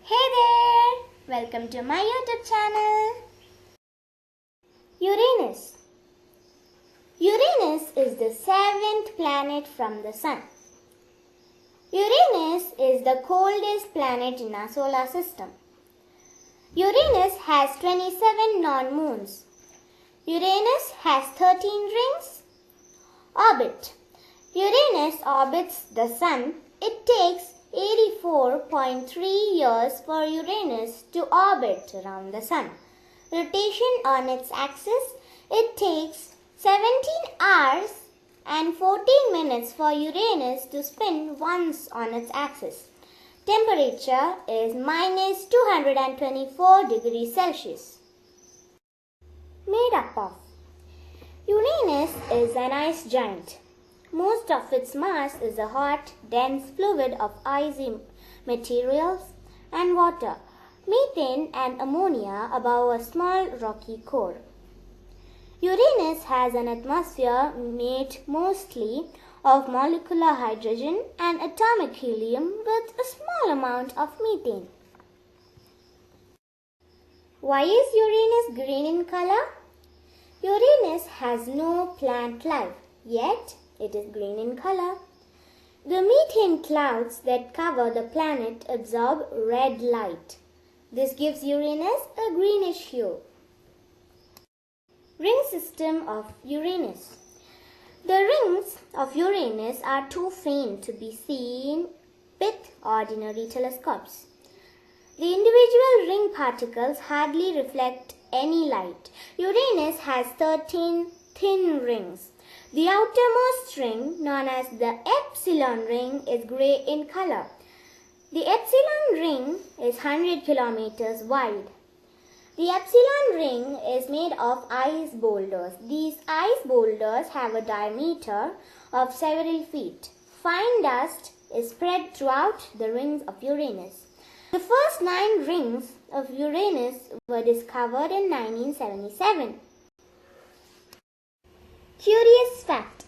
Hey there! Welcome to my YouTube channel. Uranus. Uranus is the seventh planet from the Sun. Uranus is the coldest planet in our solar system. Uranus has 27 non-moons. Uranus has 13 rings. Orbit. Uranus orbits the Sun. It takes 84.3 years for Uranus to orbit around the Sun. Rotation on its axis, it takes 17 hours and 14 minutes for Uranus to spin once on its axis. Temperature is minus 224 degrees Celsius. Made up of. Uranus is an ice giant. Most of its mass is a hot, dense fluid of icy materials and water, methane and ammonia above a small rocky core. Uranus has an atmosphere made mostly of molecular hydrogen and atomic helium with a small amount of methane. Why is Uranus green in color? Uranus has no plant life, yet it is green in color. The methane clouds that cover the planet absorb red light. This gives Uranus a greenish hue. Ring system of Uranus. The rings of Uranus are too faint to be seen with ordinary telescopes. The individual ring particles hardly reflect any light. Uranus has 13 thin rings. The outermost ring, known as the epsilon ring, is grey in color. The epsilon ring is 100 kilometers wide. The epsilon ring is made of ice boulders. These ice boulders have a diameter of several feet. Fine dust is spread throughout the rings of Uranus. The first 9 rings of Uranus were discovered in 1977. Curious fact: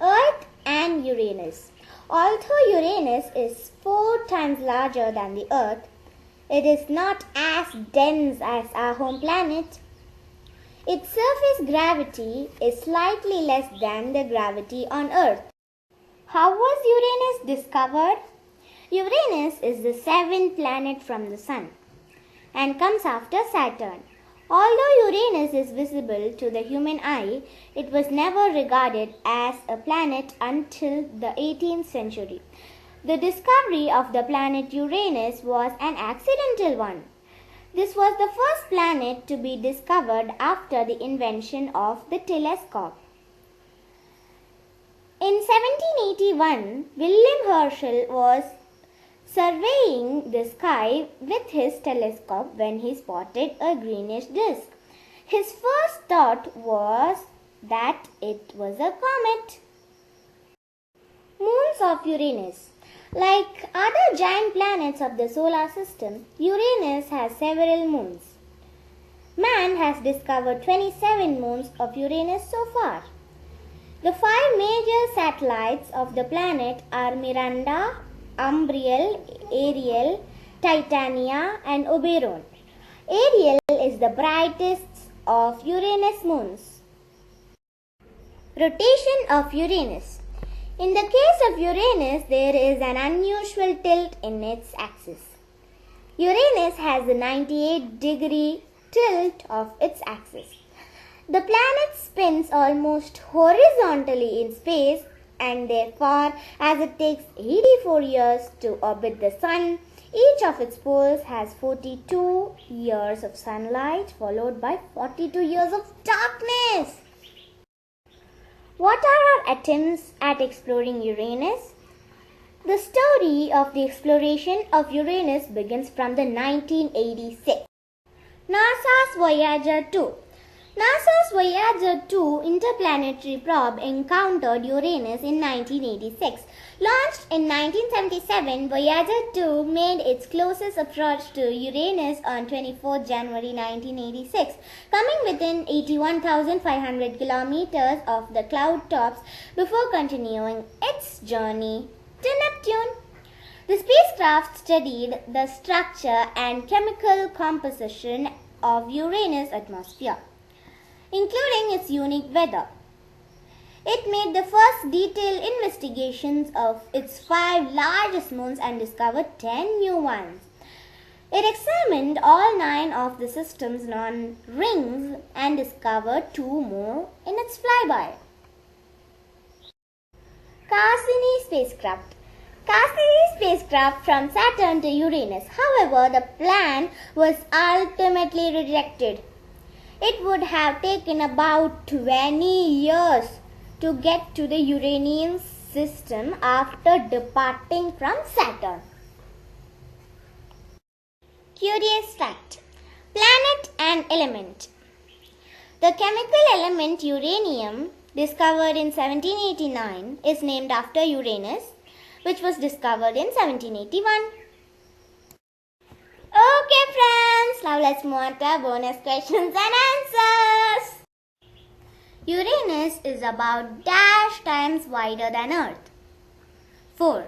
Earth and Uranus. Although Uranus is 4 times larger than the Earth, it is not as dense as our home planet. Its surface gravity is slightly less than the gravity on Earth. How was Uranus discovered? Uranus is the 7th planet from the Sun and comes after Saturn. Although Uranus is visible to the human eye, it was never regarded as a planet until the 18th century. The discovery of the planet Uranus was an accidental one. This was the first planet to be discovered after the invention of the telescope. In 1781, William Herschel was surveying the sky with his telescope when he spotted a greenish disk. His first thought was that it was a comet. Moons of Uranus. Like other giant planets of the solar system, Uranus has several moons. Man has discovered 27 moons of Uranus so far. The 5 major satellites of the planet are Miranda, Umbriel, Ariel, Titania and Oberon. Ariel is the brightest of Uranus moons. Rotation of Uranus. In the case of Uranus, there is an unusual tilt in its axis. Uranus has a 98-degree tilt of its axis. The planet spins almost horizontally in space, and therefore, as it takes 84 years to orbit the Sun, each of its poles has 42 years of sunlight followed by 42 years of darkness. What are our attempts at exploring Uranus? The story of the exploration of Uranus begins from the 1986. NASA's Voyager 2. NASA's Voyager 2 interplanetary probe encountered Uranus in 1986. Launched in 1977, Voyager 2 made its closest approach to Uranus on 24 January 1986, coming within 81,500 kilometers of the cloud tops before continuing its journey to Neptune. The spacecraft studied the structure and chemical composition of Uranus' atmosphere, including its unique weather. It made the first detailed investigations of its 5 largest moons and discovered 10 new ones. It examined all 9 of the system's non-rings and discovered 2 more in its flyby. Cassini spacecraft. Cassini spacecraft from Saturn to Uranus. However, the plan was ultimately rejected. It would have taken about 20 years to get to the Uranian system after departing from Saturn. Curious fact: planet and element. The chemical element uranium, discovered in 1789, is named after Uranus, which was discovered in 1781. Okay friends, now let's move on to our bonus questions and answers. Uranus is about dash times wider than Earth. 4.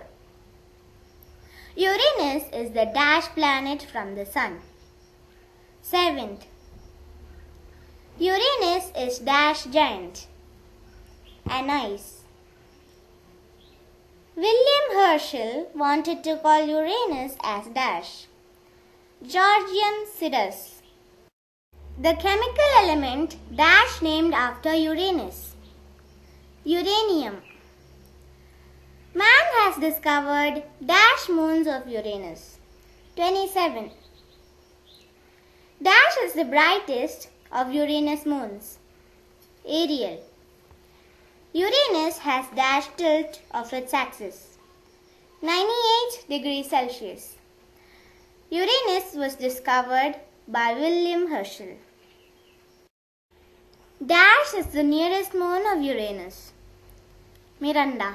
Uranus is the dash planet from the Sun. 7th. Uranus is dash giant and ice. William Herschel wanted to call Uranus as dash Georgium Sidus. The chemical element dash named after Uranus. Uranium. Man has discovered dash moons of Uranus. 27. Dash is the brightest of Uranus moons. Ariel. Uranus has dash tilt of its axis. 98 degrees Celsius. Uranus was discovered by William Herschel. Dash is the nearest moon of Uranus. Miranda.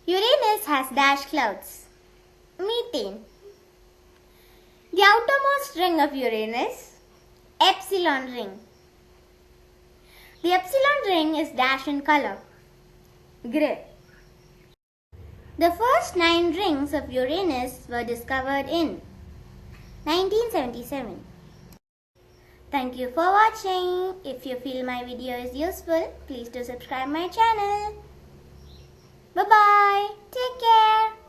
Uranus has dash clouds. Methane. The outermost ring of Uranus, epsilon ring. The epsilon ring is dash in color, grey. The first 9 rings of Uranus were discovered in 1977. Thank you for watching. If you feel my video is useful, please do subscribe my channel. Bye-bye. Take care.